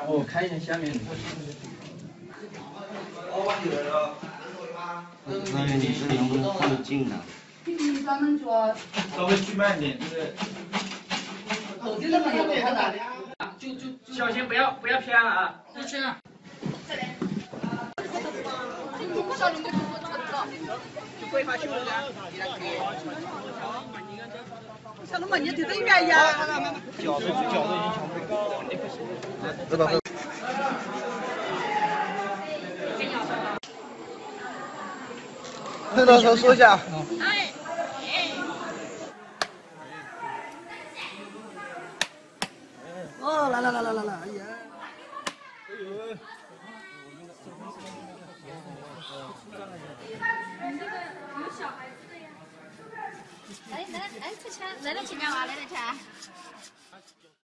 哦，看一下下面。那你这能不能放得近呢？你专门做。稍微举慢点，这个。头顶的朋友多大？就小心不要偏了啊！不偏啊。这里。不晓得没做到，就规划修了噻。像那么你这原呀？脚都已经强不高，你不行。这个。碰到时候说一下。哎。哦，来，哎呀。来，这钱来得及干嘛？来得及。